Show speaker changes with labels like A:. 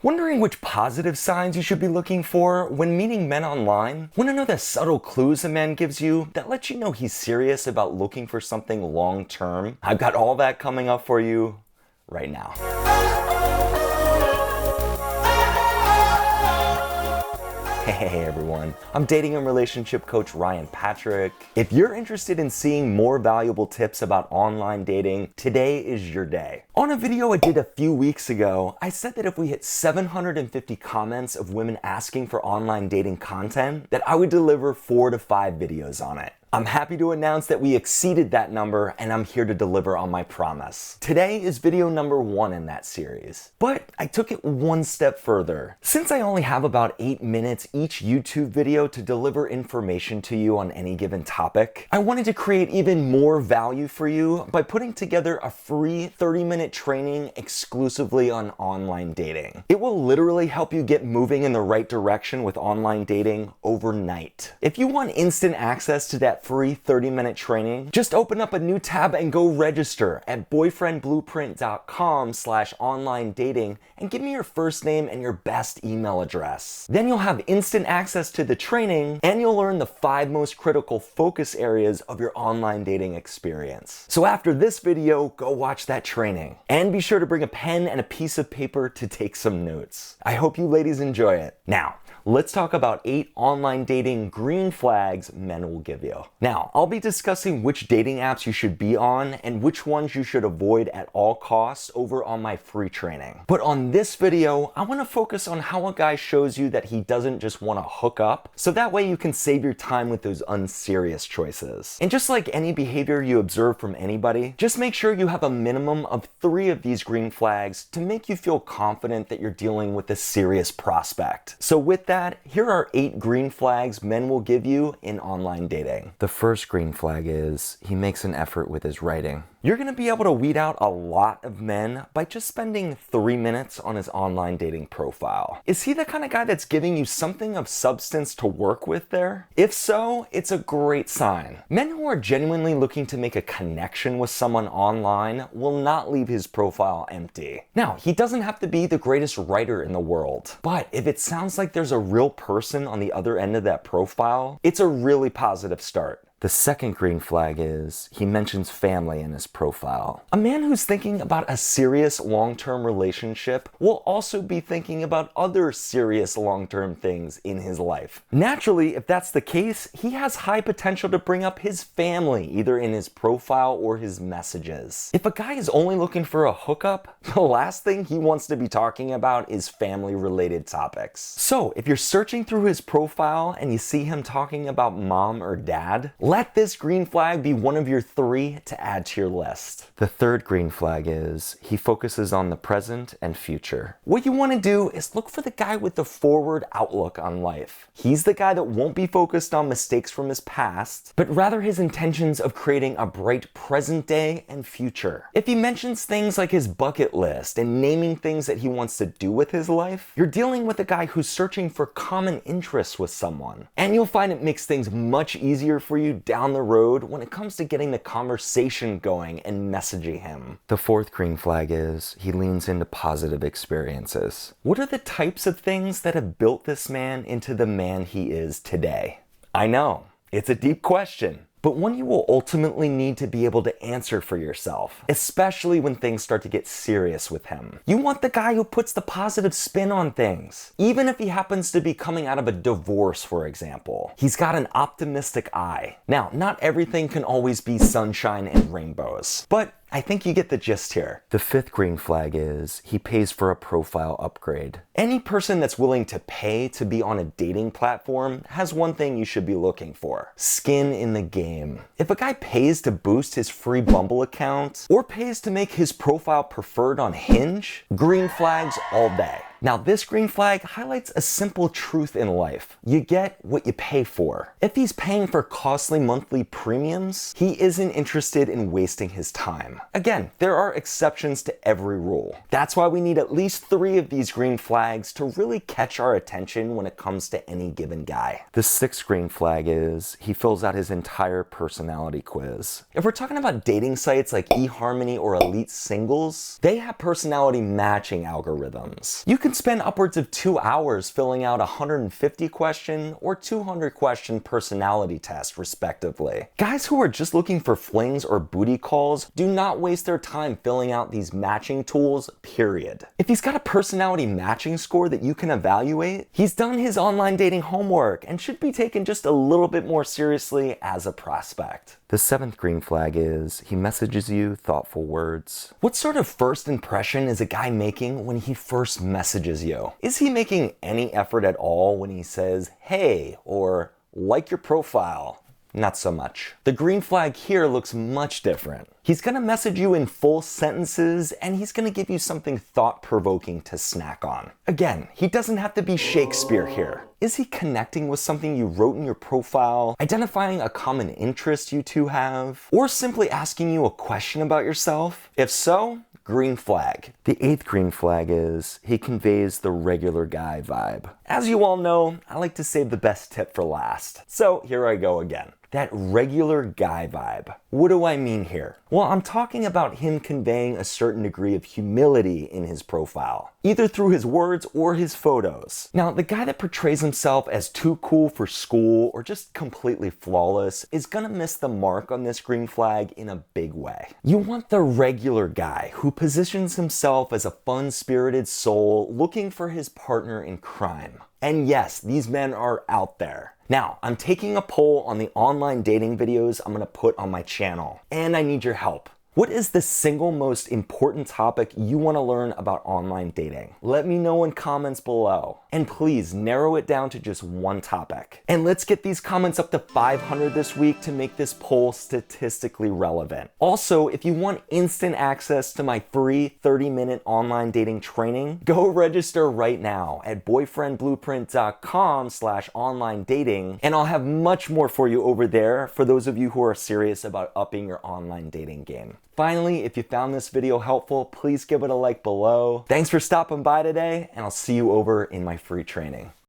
A: Wondering which positive signs you should be looking for when meeting men online? Want to know the subtle clues a man gives you that let you know he's serious about looking for something long term? I've got all that coming up for you right now. Hey everyone, I'm dating and relationship coach Ryan Patrick. If you're interested in seeing more valuable tips about online dating, today is your day. On a video I did a few weeks ago, I said that if we hit 750 comments of women asking for online dating content, that I would deliver 4 to 5 videos on it. I'm happy to announce that we exceeded that number and I'm here to deliver on my promise. Today is video number 1 in that series. But I took it one step further. Since I only have about 8 minutes each YouTube video to deliver information to you on any given topic, I wanted to create even more value for you by putting together a free 30-minute training exclusively on online dating. It will literally help you get moving in the right direction with online dating overnight. If you want instant access to that free 30-minute training, just open up a new tab and go register at boyfriendblueprint.com/online dating and give me your first name and your best email address. Then you'll have instant access to the training and you'll learn the 5 most critical focus areas of your online dating experience. So after this video, go watch that training and be sure to bring a pen and a piece of paper to take some notes. I hope you ladies enjoy it. Now, let's talk about 8 online dating green flags men will give you. Now, I'll be discussing which dating apps you should be on and which ones you should avoid at all costs over on my free training. But on this video, I want to focus on how a guy shows you that he doesn't just want to hook up, so that way you can save your time with those unserious choices. And just like any behavior you observe from anybody, just make sure you have a minimum of 3 of these green flags to make you feel confident that you're dealing with a serious prospect. So with that, here are 8 green flags men will give you in online dating. The first green flag is he makes an effort with his writing. You're going to be able to weed out a lot of men by just spending 3 minutes on his online dating profile. Is he the kind of guy that's giving you something of substance to work with there? If so, it's a great sign. Men who are genuinely looking to make a connection with someone online will not leave his profile empty. Now, he doesn't have to be the greatest writer in the world, but if it sounds like there's a real person on the other end of that profile, it's a really positive start. The second green flag is he mentions family in his profile. A man who's thinking about a serious long-term relationship will also be thinking about other serious long-term things in his life. Naturally, if that's the case, he has high potential to bring up his family either in his profile or his messages. If a guy is only looking for a hookup, the last thing he wants to be talking about is family-related topics. So if you're searching through his profile and you see him talking about mom or dad, let this green flag be one of your 3 to add to your list. The third green flag is he focuses on the present and future. What you want to do is look for the guy with the forward outlook on life. He's the guy that won't be focused on mistakes from his past, but rather his intentions of creating a bright present day and future. If he mentions things like his bucket list and naming things that he wants to do with his life, you're dealing with a guy who's searching for common interests with someone. And you'll find it makes things much easier for you down the road when it comes to getting the conversation going and messaging him. The fourth green flag is he leans into positive experiences. What are the types of things that have built this man into the man he is today? I know, it's a deep question, but one you will ultimately need to be able to answer for yourself, especially when things start to get serious with him. You want the guy who puts the positive spin on things. Even if he happens to be coming out of a divorce, for example. He's got an optimistic eye. Now, not everything can always be sunshine and rainbows, but I think you get the gist here. The fifth green flag is he pays for a profile upgrade. Any person that's willing to pay to be on a dating platform has one thing you should be looking for: skin in the game. If a guy pays to boost his free Bumble account or pays to make his profile preferred on Hinge, green flags all day. Now, this green flag highlights a simple truth in life. You get what you pay for. If he's paying for costly monthly premiums, he isn't interested in wasting his time. Again, there are exceptions to every rule. That's why we need at least 3 of these green flags to really catch our attention when it comes to any given guy. The 6th green flag is he fills out his entire personality quiz. If we're talking about dating sites like eHarmony or Elite Singles, they have personality matching algorithms. You can can spend upwards of 2 hours filling out a 150 question or 200 question personality test, respectively. Guys who are just looking for flings or booty calls do not waste their time filling out these matching tools, period. If he's got a personality matching score that you can evaluate, he's done his online dating homework and should be taken just a little bit more seriously as a prospect. The 7th green flag is he messages you thoughtful words. What sort of first impression is a guy making when he first messages you? Is he making any effort at all when he says, "Hey," or "like your profile"? Not so much. The green flag here looks much different. He's gonna message you in full sentences and he's gonna give you something thought-provoking to snack on. Again, he doesn't have to be Shakespeare here. Is he connecting with something you wrote in your profile, identifying a common interest you two have, or simply asking you a question about yourself? If so, green flag. The 8th green flag is he conveys the regular guy vibe. As you all know, I like to save the best tip for last. So here I go again. That regular guy vibe. What do I mean here? Well, I'm talking about him conveying a certain degree of humility in his profile, either through his words or his photos. Now, the guy that portrays himself as too cool for school or just completely flawless is gonna miss the mark on this green flag in a big way. You want the regular guy who positions himself as a fun-spirited soul looking for his partner in crime. And yes, these men are out there. Now, I'm taking a poll on the online dating videos I'm gonna put on my channel, and I need your help. What is the single most important topic you want to learn about online dating? Let me know in comments below. And please narrow it down to just one topic. And let's get these comments up to 500 this week to make this poll statistically relevant. Also, if you want instant access to my free 30-minute online dating training, go register right now at boyfriendblueprint.com/online dating, and I'll have much more for you over there for those of you who are serious about upping your online dating game. Finally, if you found this video helpful, please give it a like below. Thanks for stopping by today, and I'll see you over in my free training.